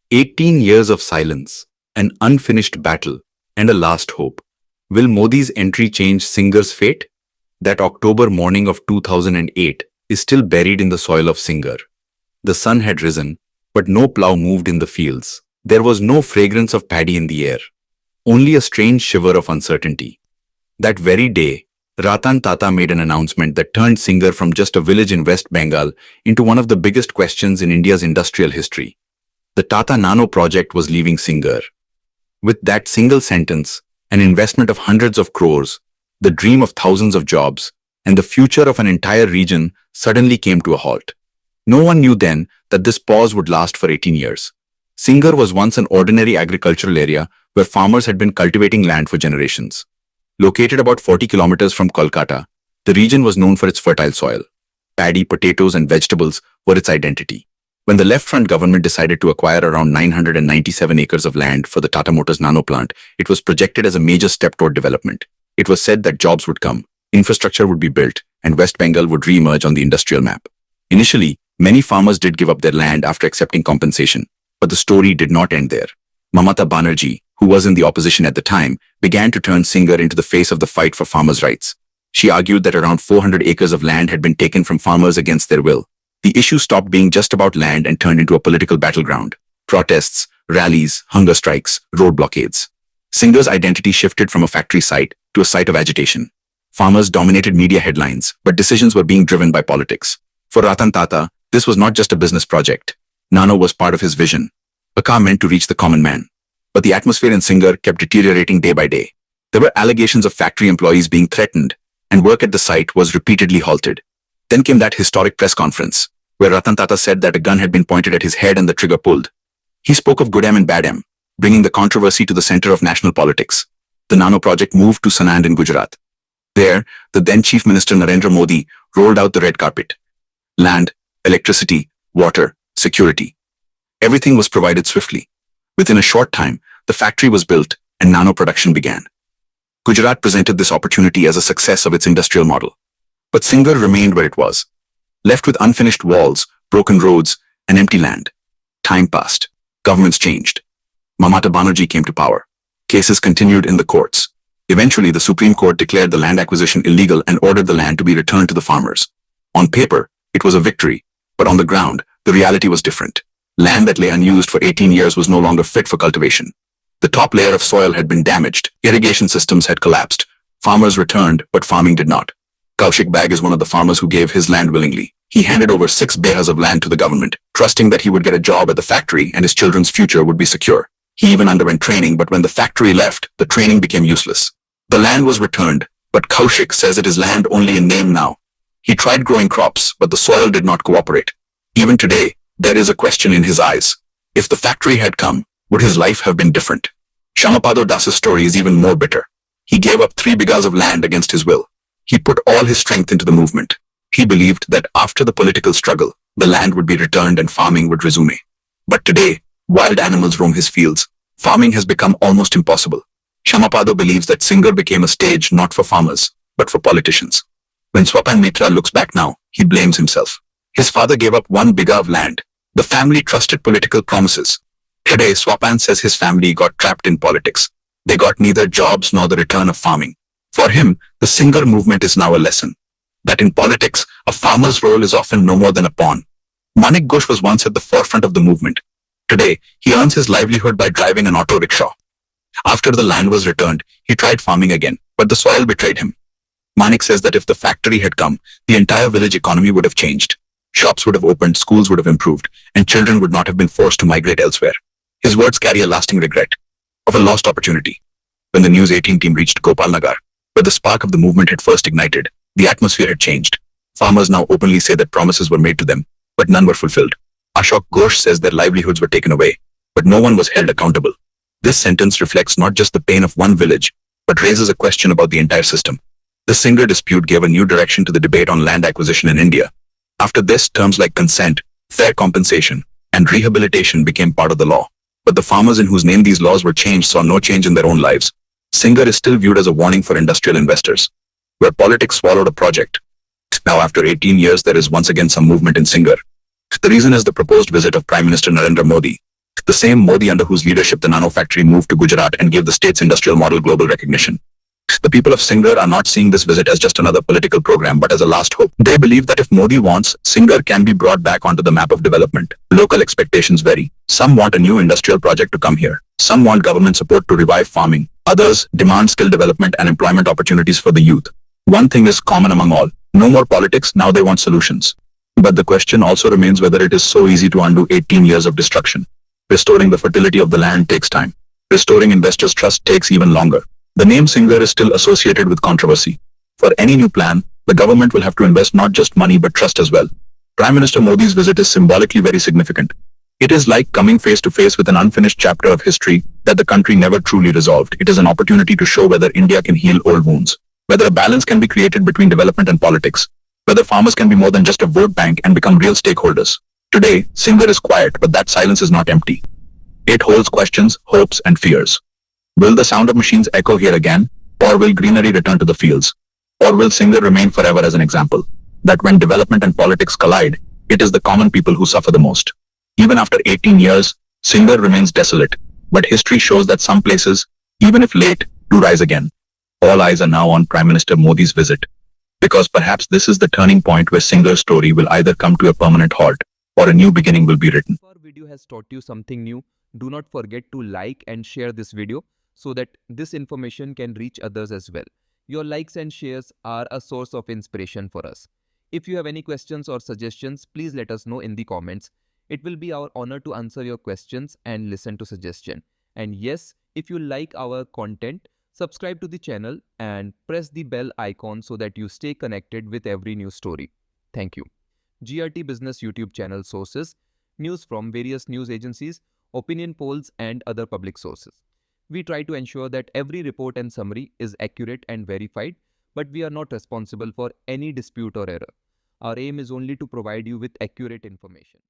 18 years of silence, an unfinished battle, and a last hope. Will Modi's entry change Singur's fate? That October morning of 2008 is still buried in the soil of Singur. The sun had risen, but no plough moved in the fields. There was no fragrance of paddy in the air, only a strange shiver of uncertainty. That very day, Ratan Tata made an announcement that turned Singur from just a village in West Bengal into one of the biggest questions in India's industrial history. The Tata Nano project was leaving Singur. With that single sentence, an investment of hundreds of crores, the dream of thousands of jobs, and the future of an entire region suddenly came to a halt. No one knew then that this pause would last for 18 years. Singur was once an ordinary agricultural area where farmers had been cultivating land for generations. Located about 40 kilometers from Kolkata, the region was known for its fertile soil. Paddy, potatoes, and vegetables were its identity. When the left-front government decided to acquire around 997 acres of land for the Tata Motors Nano plant, it was projected as a major step toward development. It was said that jobs would come, infrastructure would be built, and West Bengal would re-emerge on the industrial map. Initially, many farmers did give up their land after accepting compensation, but the story did not end there. Mamta Banerjee, who was in the opposition at the time, began to turn Singur into the face of the fight for farmers' rights. She argued that around 400 acres of land had been taken from farmers against their will. The issue stopped being just about land and turned into a political battleground. Protests, rallies, hunger strikes, road blockades. Singur's identity shifted from a factory site to a site of agitation. Farmers dominated media headlines, but decisions were being driven by politics. For Ratan Tata, this was not just a business project. Nano was part of his vision, a car meant to reach the common man. But the atmosphere in Singur kept deteriorating day by day. There were allegations of factory employees being threatened, and work at the site was repeatedly halted. Then came that historic press conference, where Ratan Tata said that a gun had been pointed at his head and the trigger pulled. He spoke of good M and bad M, bringing the controversy to the center of national politics. The Nano project moved to Sanand in Gujarat. There, the then Chief Minister Narendra Modi rolled out the red carpet. Land, electricity, water, security. Everything was provided swiftly. Within a short time, the factory was built and nano production began. Gujarat presented this opportunity as a success of its industrial model. But Singur remained where it was, left with unfinished walls, broken roads, and empty land. Time passed. Governments changed. Mamta Banerjee came to power. Cases continued in the courts. Eventually, the Supreme Court declared the land acquisition illegal and ordered the land to be returned to the farmers. On paper, it was a victory, but on the ground, the reality was different. Land that lay unused for 18 years was no longer fit for cultivation. The top layer of soil had been damaged, irrigation systems had collapsed, farmers returned, but farming did not. 𝐮𝐽𝐸 is one of the farmers who gave his land willingly. He handed over 6 behas of land to the government, trusting that he would get a job at the factory and his children's future would be secure. He even underwent training, but when the factory left, the training became useless. The land was returned, but 𝐮𝐽𝐸 says it is land only in name now. He tried growing crops, but the soil did not cooperate. Even today, there is a question in his eyes. If the factory had come, would his life have been different? Shyamapado Das's story is even more bitter. He gave up 3 bighas of land against his will. He put all his strength into the movement. He believed that after the political struggle, the land would be returned and farming would resume. But today, wild animals roam his fields. Farming has become almost impossible. Shyamapado believes that Singur became a stage not for farmers, but for politicians. When Swapan Mitra looks back now, he blames himself. His father gave up 1 bigha of land. The family trusted political promises. Today, Swapan says his family got trapped in politics. They got neither jobs nor the return of farming. For him, the Singur movement is now a lesson that in politics, a farmer's role is often no more than a pawn. Manik Ghosh was once at the forefront of the movement. Today, he earns his livelihood by driving an auto rickshaw. After the land was returned, he tried farming again, but the soil betrayed him. Manik says that if the factory had come, the entire village economy would have changed. Shops would have opened, schools would have improved, and children would not have been forced to migrate elsewhere. His words carry a lasting regret of a lost opportunity. When the News 18 team reached Gopalnagar, where the spark of the movement had first ignited, the atmosphere had changed. Farmers now openly say that promises were made to them, but none were fulfilled. Ashok Ghosh says their livelihoods were taken away, but no one was held accountable. This sentence reflects not just the pain of one village, but raises a question about the entire system. The Singur dispute gave a new direction to the debate on land acquisition in India. After this, terms like consent, fair compensation, and rehabilitation became part of the law. But the farmers in whose name these laws were changed saw no change in their own lives. Singur is still viewed as a warning for industrial investors, where politics swallowed a project. Now, after 18 years, there is once again some movement in Singur. The reason is the proposed visit of Prime Minister Narendra Modi. The same Modi under whose leadership the nano factory moved to Gujarat and gave the state's industrial model global recognition. The people of Singur are not seeing this visit as just another political program, but as a last hope. They believe that if Modi wants, Singur can be brought back onto the map of development. Local expectations vary. Some want a new industrial project to come here. Some want government support to revive farming. Others demand skill development and employment opportunities for the youth. One thing is common among all. No more politics, now they want solutions. But the question also remains whether it is so easy to undo 18 years of destruction. Restoring the fertility of the land takes time. Restoring investors' trust takes even longer. The name Singur is still associated with controversy. For any new plan, the government will have to invest not just money but trust as well. Prime Minister Modi's visit is symbolically very significant. It is like coming face to face with an unfinished chapter of history that the country never truly resolved. It is an opportunity to show whether India can heal old wounds, whether a balance can be created between development and politics, whether farmers can be more than just a vote bank and become real stakeholders. Today, Singur is quiet, but that silence is not empty. It holds questions, hopes, and fears. Will the sound of machines echo here again? Or will greenery return to the fields? Or will Singur remain forever as an example that when development and politics collide, it is the common people who suffer the most? Even after 18 years, Singur remains desolate, but history shows that some places, even if late, do rise again. All eyes are now on Prime Minister Modi's visit, because perhaps this is the turning point where Singur's story will either come to a permanent halt or a new beginning will be written. If our video has taught you something new, do not forget to like and share this video so that this information can reach others as well. Your likes and shares are a source of inspiration for us. If you have any questions or suggestions, please let us know in the comments. It will be our honor to answer your questions and listen to suggestions. And yes, if you like our content, subscribe to the channel and press the bell icon so that you stay connected with every new story. Thank you. GRT Business YouTube channel sources, news from various news agencies, opinion polls and other public sources. We try to ensure that every report and summary is accurate and verified, but we are not responsible for any dispute or error. Our aim is only to provide you with accurate information.